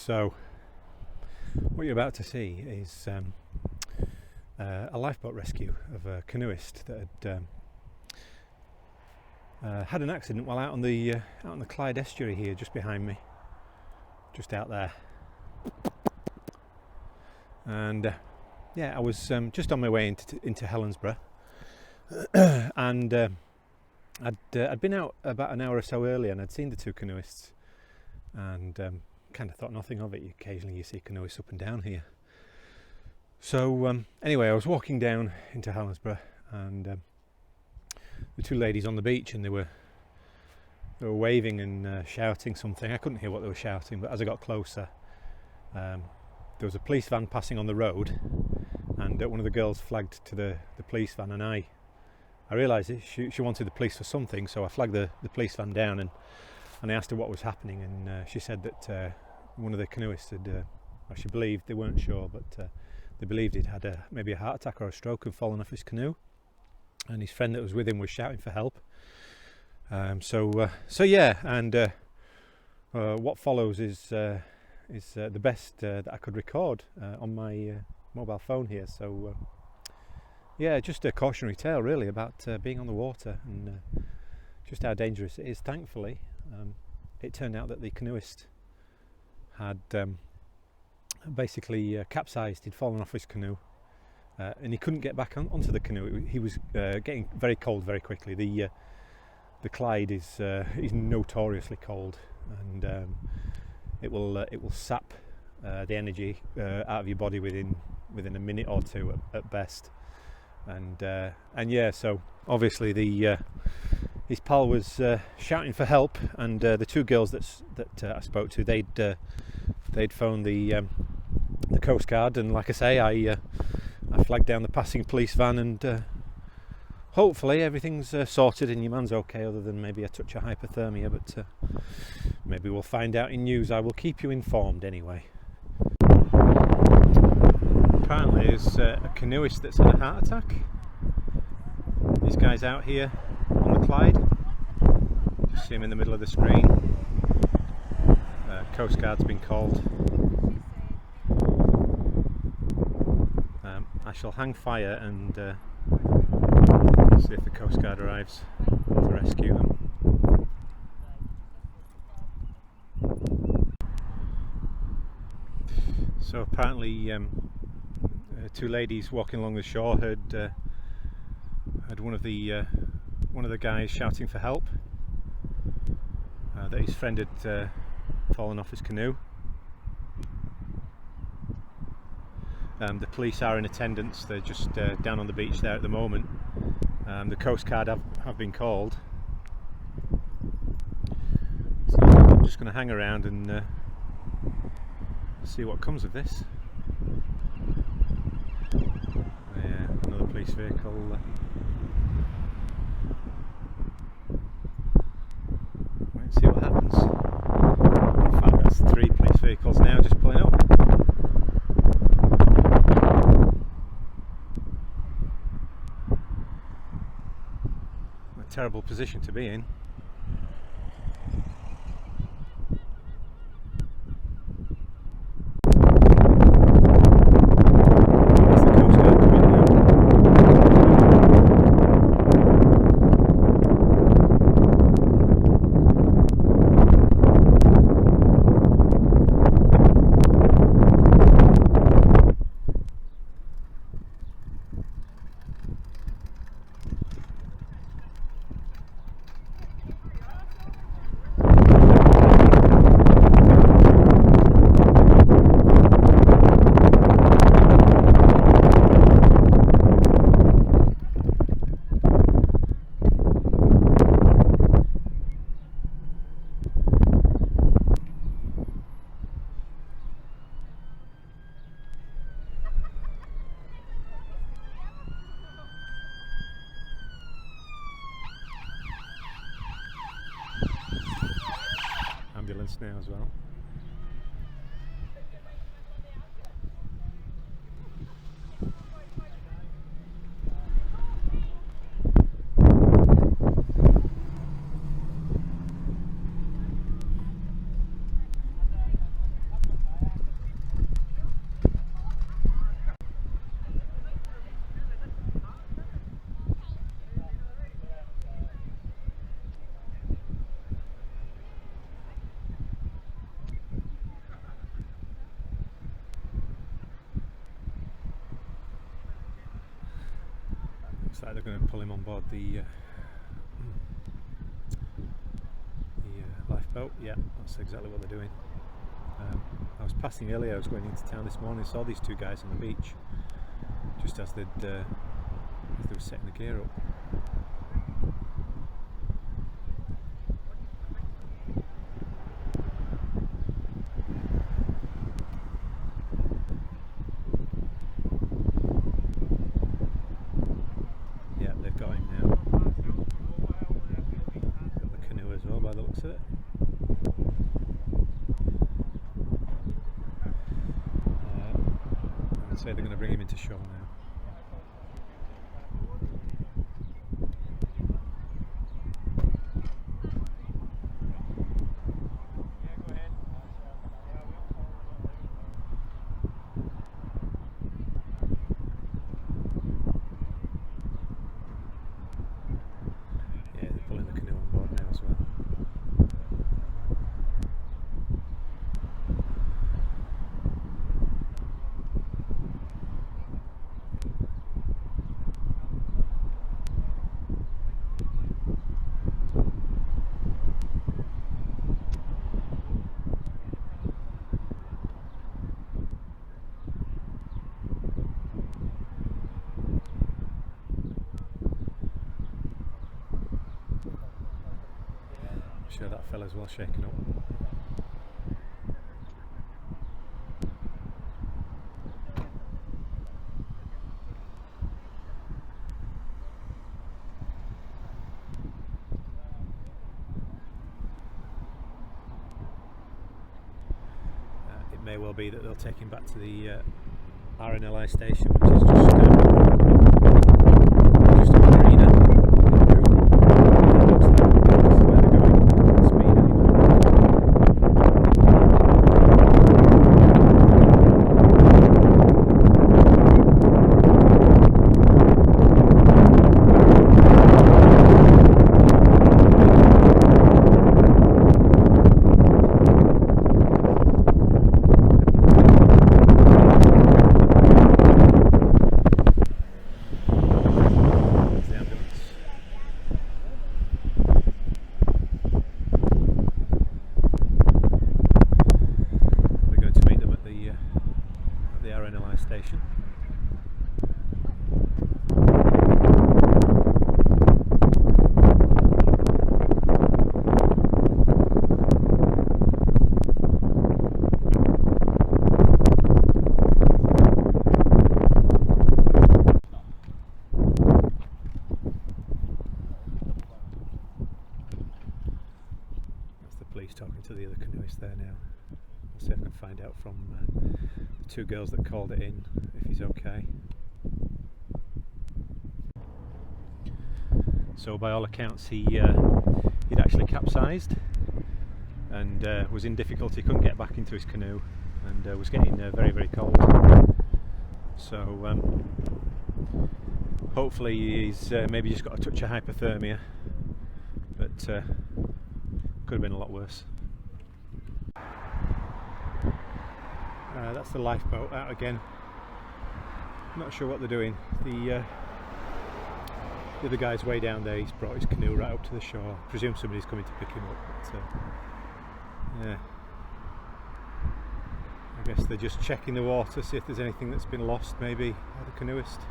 So what you're about to see is a lifeboat rescue of a canoeist that had had an accident while out on the Clyde estuary here, just behind me, just out there. And yeah, I was just on my way into Helensburgh, and I'd been out about an hour or so earlier, and I'd seen the two canoeists, and kind of thought nothing of it. Occasionally you see canoeists up and down here. So anyway, I was walking down into Helensburgh, and the two ladies on the beach, and they were waving and shouting something. I couldn't hear what they were shouting, but as I got closer, there was a police van passing on the road, and one of the girls flagged to the police van, and I realised she wanted the police for something, so I flagged the police van down, and I asked her what was happening, and she said that one of the canoeists had, or she believed, they weren't sure, but they believed he'd had maybe a heart attack or a stroke and fallen off his canoe, and his friend that was with him was shouting for help. So yeah, and what follows is the best that I could record on my mobile phone here. So yeah, just a cautionary tale really about being on the water, and just how dangerous it is. Thankfully, it turned out that the canoeist had basically capsized. He'd fallen off his canoe, and he couldn't get back onto the canoe. He was getting very cold very quickly. The Clyde is notoriously cold, and it will sap the energy out of your body within a minute or two at best. And yeah, so obviously his pal was shouting for help, and the two girls that I spoke to, they'd phoned the Coast Guard, and like I say, I flagged down the passing police van, and hopefully everything's sorted and your man's okay, other than maybe a touch of hypothermia, but maybe we'll find out in news. I will keep you informed anyway. Apparently there's a canoeist that's had a heart attack. This guy's out here on the Clyde. Just see him in the middle of the screen. Coast Guard's been called. I shall hang fire and see if the Coast Guard arrives to rescue them. So apparently two ladies walking along the shore heard one of the guys shouting for help, that his friend had fallen off his canoe. The police are in attendance. They're just down on the beach there at the moment. The Coast Guard have been called, so I'm just going to hang around and see what comes of this. Yeah, another police vehicle. Wait and see what happens. In fact, that's 3 police vehicles now just pulling up. A terrible position to be in. Ambulance now as well. Looks like they're going to pull him on board the lifeboat. Yeah, that's exactly what they're doing. I was passing earlier, I was going into town this morning, saw these two guys on the beach just as they were setting the gear up. Yeah, they've got him now. Got the canoe as well by the looks of it. I'd say they're going to bring him into shore now. Yeah, they're pulling the canoe on board now as well. I'm sure that fella's well shaken up. It may well be that they'll take him back to the RNLI station, which is just a marina. That's where they're going. Speed anyway. RNLI station. That's the police talking to the other canoeist there now. I'll see if I can find out from the two girls that called it in if he's okay. So by all accounts he'd actually capsized and was in difficulty, couldn't get back into his canoe and was getting very, very cold. So hopefully he's maybe just got a touch of hypothermia, but could have been a lot worse. That's the lifeboat out again. Not sure what they're doing. The other guy's way down there. He's brought his canoe right up to the shore. I presume somebody's coming to pick him up. But, yeah, I guess they're just checking the water, see if there's anything that's been lost maybe by the canoeist.